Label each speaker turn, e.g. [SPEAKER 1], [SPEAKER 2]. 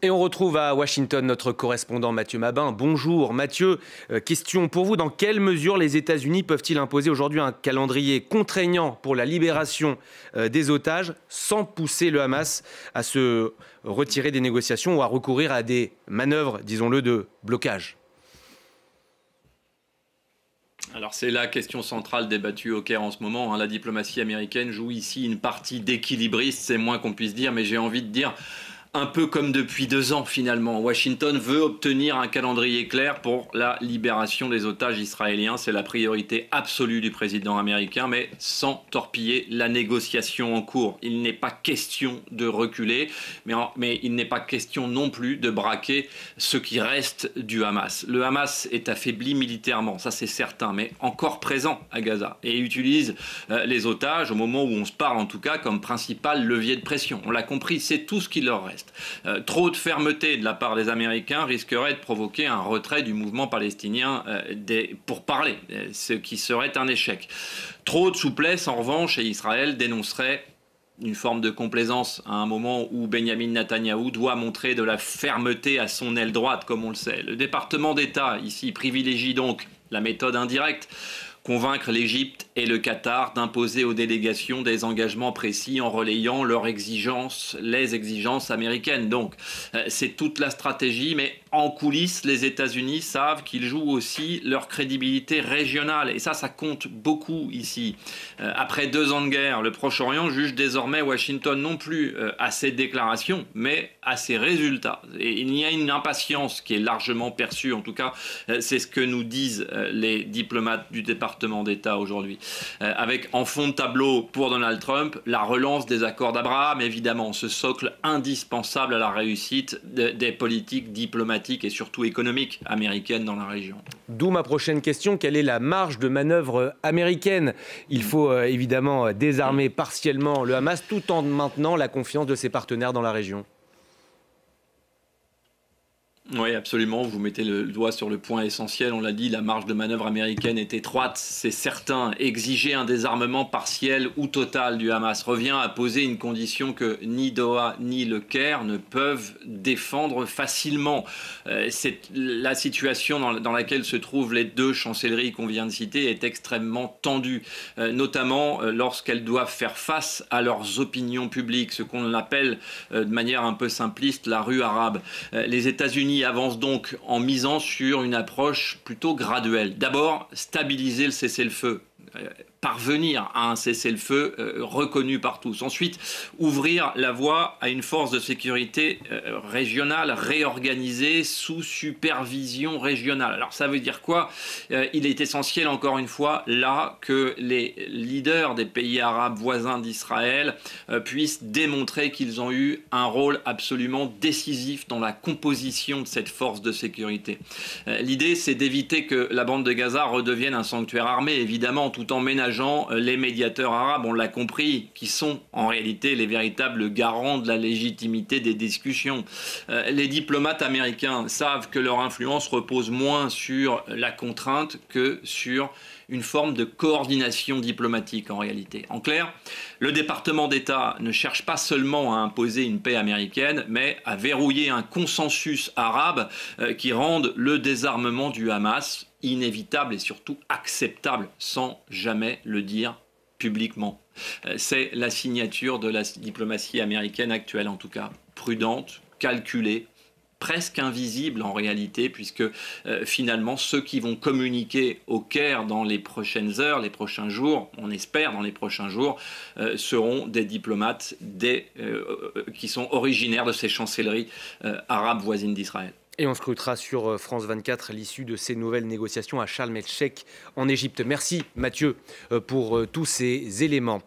[SPEAKER 1] Et on retrouve à Washington notre correspondant Mathieu Mabin. Bonjour Mathieu, question pour vous. Dans quelle mesure les États-Unis peuvent-ils imposer aujourd'hui un calendrier contraignant pour la libération des otages sans pousser le Hamas à se retirer des négociations ou à recourir à des manœuvres, disons-le, de blocage ?
[SPEAKER 2] Alors c'est la question centrale débattue au Caire en ce moment. La diplomatie américaine joue ici une partie d'équilibriste, c'est moins qu'on puisse dire, mais j'ai envie de dire un peu comme depuis 2 ans finalement. Washington veut obtenir un calendrier clair pour la libération des otages israéliens. C'est la priorité absolue du président américain, mais sans torpiller la négociation en cours. Il n'est pas question de reculer, mais il n'est pas question non plus de braquer ce qui reste du Hamas. Le Hamas est affaibli militairement, ça c'est certain, mais encore présent à Gaza et utilise les otages, au moment où on se parle en tout cas, comme principal levier de pression. On l'a compris, c'est tout ce qui leur reste. Trop de fermeté de la part des Américains risquerait de provoquer un retrait du mouvement palestinien pour parler, ce qui serait un échec. Trop de souplesse, en revanche, et Israël dénoncerait une forme de complaisance à un moment où Benyamin Netanyahou doit montrer de la fermeté à son aile droite, comme on le sait. Le département d'État, ici, privilégie donc la méthode indirecte. Convaincre l'Égypte et le Qatar d'imposer aux délégations des engagements précis en relayant leurs exigences, les exigences américaines. Donc, c'est toute la stratégie, mais en coulisses, les États-Unis savent qu'ils jouent aussi leur crédibilité régionale. Et ça compte beaucoup ici. Après 2 ans de guerre, le Proche-Orient juge désormais Washington non plus à ses déclarations, mais à ses résultats. Et il y a une impatience qui est largement perçue, en tout cas, c'est ce que nous disent les diplomates du département d'État aujourd'hui, avec en fond de tableau pour Donald Trump la relance des accords d'Abraham, évidemment, ce socle indispensable à la réussite des politiques diplomatiques et surtout économiques américaines dans la région.
[SPEAKER 1] D'où ma prochaine question, quelle est la marge de manœuvre américaine ? Il faut évidemment désarmer partiellement le Hamas tout en maintenant la confiance de ses partenaires dans la région.
[SPEAKER 2] Oui, absolument. Vous mettez le doigt sur le point essentiel. On l'a dit, la marge de manœuvre américaine est étroite, c'est certain. Exiger un désarmement partiel ou total du Hamas revient à poser une condition que ni Doha ni le Caire ne peuvent défendre facilement. La situation dans laquelle se trouvent les 2 chancelleries qu'on vient de citer est extrêmement tendue, notamment lorsqu'elles doivent faire face à leurs opinions publiques, ce qu'on appelle de manière un peu simpliste la rue arabe. Les États-Unis avance donc en misant sur une approche plutôt graduelle. D'abord, stabiliser le cessez-le-feu. Parvenir à un cessez-le-feu reconnu par tous. Ensuite, ouvrir la voie à une force de sécurité régionale réorganisée sous supervision régionale. Alors ça veut dire quoi ? Il est essentiel, encore une fois, là, que les leaders des pays arabes voisins d'Israël puissent démontrer qu'ils ont eu un rôle absolument décisif dans la composition de cette force de sécurité. L'idée, c'est d'éviter que la bande de Gaza redevienne un sanctuaire armé, évidemment, tout en ménageant les médiateurs arabes, on l'a compris, qui sont en réalité les véritables garants de la légitimité des discussions. Les diplomates américains savent que leur influence repose moins sur la contrainte que sur une forme de coordination diplomatique en réalité. En clair, le département d'État ne cherche pas seulement à imposer une paix américaine, mais à verrouiller un consensus arabe qui rende le désarmement du Hamas inévitable et surtout acceptable, sans jamais le dire publiquement. C'est la signature de la diplomatie américaine actuelle, en tout cas, prudente, calculée, presque invisible en réalité, puisque finalement ceux qui vont communiquer au Caire dans les prochaines heures, les prochains jours, on espère dans les prochains jours, seront des diplomates qui sont originaires de ces chancelleries arabes voisines d'Israël.
[SPEAKER 1] Et on scrutera sur France 24 l'issue de ces nouvelles négociations à Sharm el-Sheikh en Égypte. Merci Mathieu pour tous ces éléments.